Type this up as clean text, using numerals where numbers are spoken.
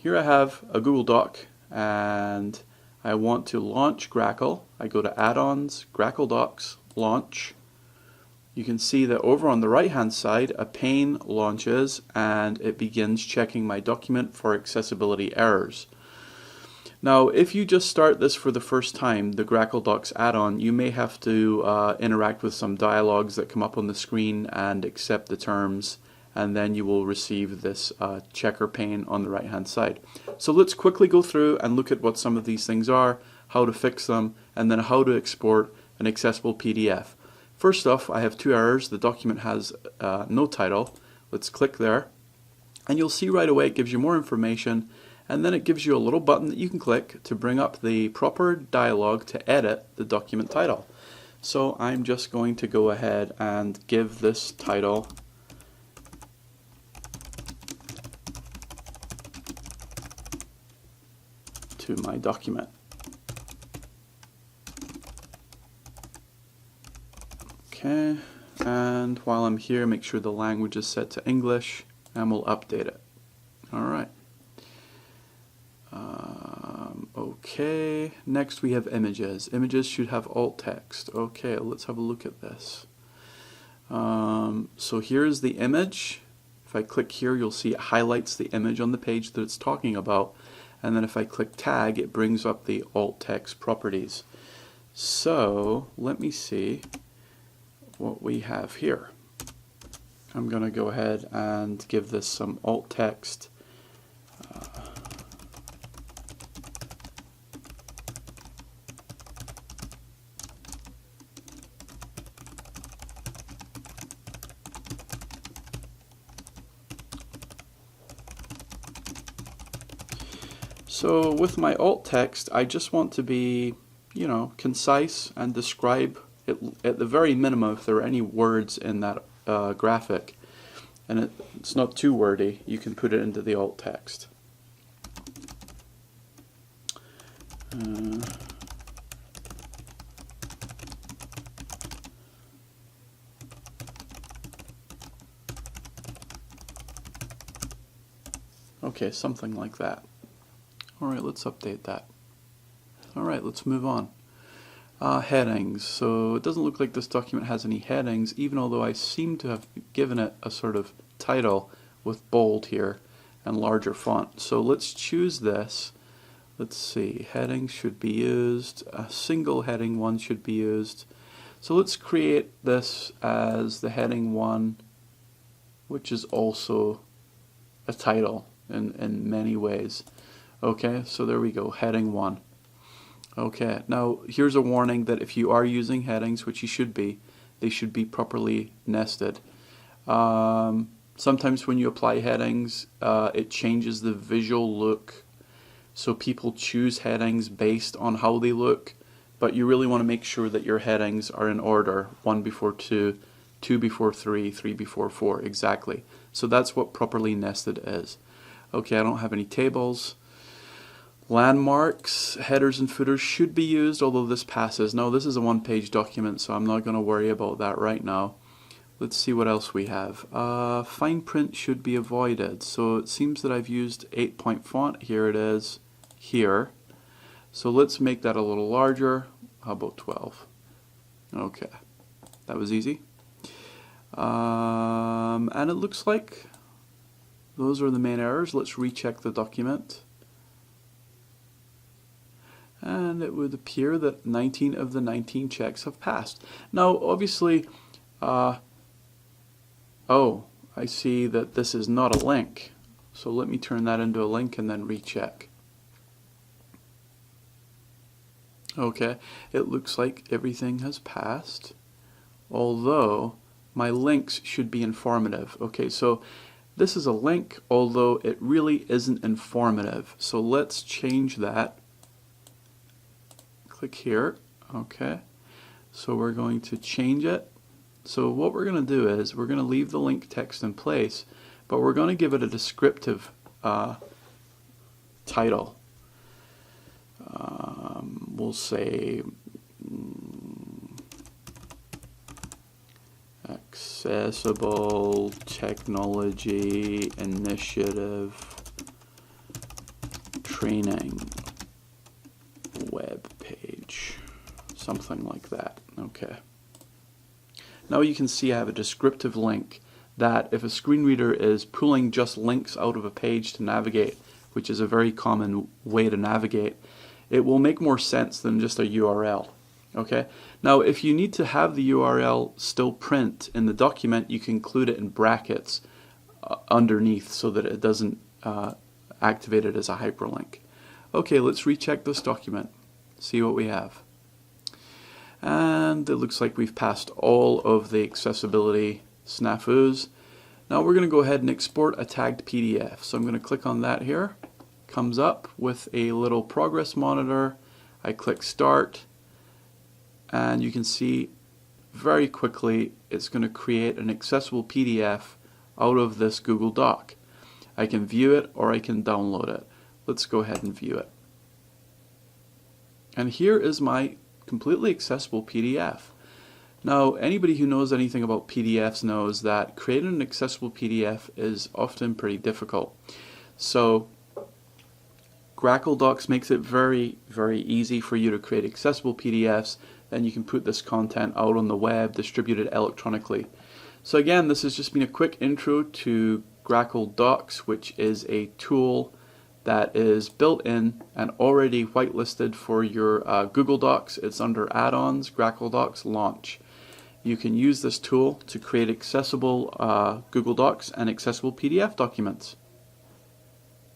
here I have a Google Doc and I want to launch Grackle. I go to Add-ons, Grackle Docs, Launch. You can see that over on the right hand side a pane launches and it begins checking my document for accessibility errors. Now if you just start this for the first time, the Grackle Docs add-on, you may have to interact with some dialogues that come up on the screen and accept the terms, and then you will receive this checker pane on the right hand side. So let's quickly go through and look at what some of these things are, how to fix them, and then how to export an accessible PDF. First off, I have two errors. The document has no title. Let's click there and you'll see right away it gives you more information, and then it gives you a little button that you can click to bring up the proper dialog to edit the document title. So I'm just going to go ahead and give this title to my document. Okay, and while I'm here, make sure the language is set to English and we'll update it. Alright. Okay, next we have images. Images should have alt text. Okay, let's have a look at this. So here's the image. If I click here, you'll see it highlights the image on the page that it's talking about, and then if I click tag, it brings up the alt text properties. So let me see what we have here. I'm going to go ahead and give this some alt text. So with my alt text, I just want to be, concise and describe it, at the very minimum, if there are any words in that graphic, and it's not too wordy, you can put it into the alt text. Okay, something like that. Alright, let's update that. Alright, let's move on. Headings. So it doesn't look like this document has any headings, even although I seem to have given it a sort of title with bold here and larger font. So let's choose this. Let's see, headings should be used, a single heading one should be used. So let's create this as the heading 1, which is also a title in many ways. Okay, so there we go, heading 1. Okay, now here's a warning that if you are using headings, which you should be, they should be properly nested. Sometimes when you apply headings, it changes the visual look. So people choose headings based on how they look, but you really want to make sure that your headings are in order, 1 before 2, 2 before 3, 3 before 4, exactly. So that's what properly nested is. Okay, I don't have any tables. Landmarks, headers and footers should be used, although this passes. No, this is a one-page document, so I'm not going to worry about that right now. Let's see what else we have. Fine print should be avoided. So it seems that I've used 8-point font. Here it is, here. So let's make that a little larger. How about 12? Okay, that was easy. And it looks like those are the main errors. Let's recheck the document. And it would appear that 19 of the 19 checks have passed. Now, obviously, oh, I see that this is not a link. So let me turn that into a link and then recheck. Okay, it looks like everything has passed, although my links should be informative. Okay, so this is a link, although it really isn't informative. So let's change that. Click here. Okay, so we're going to change it. So what we're going to do is we're going to leave the link text in place, but we're going to give it a descriptive title. We'll say Accessible Technology Initiative training web page, something like that. Okay. Now you can see I have a descriptive link that if a screen reader is pulling just links out of a page to navigate, which is a very common way to navigate, it will make more sense than just a URL. Okay. Now if you need to have the URL still print in the document, you can include it in brackets underneath so that it doesn't activate it as a hyperlink. Okay, let's recheck this document, see what we have. And it looks like we've passed all of the accessibility snafus. Now we're going to go ahead and export a tagged PDF. So I'm going to click on that here. Comes up with a little progress monitor. I click start, and you can see very quickly it's going to create an accessible PDF out of this Google Doc. I can view it or I can download it. Let's go ahead and view it. And here is my completely accessible PDF. Now, anybody who knows anything about PDFs knows that creating an accessible PDF is often pretty difficult. So Grackle Docs makes it very, very easy for you to create accessible PDFs. Then you can put this content out on the web, distribute it electronically. So again, this has just been a quick intro to Grackle Docs, which is a tool that is built in and already whitelisted for your Google Docs. It's under Add-ons, Grackle Docs Launch. You can use this tool to create accessible Google Docs and accessible PDF documents.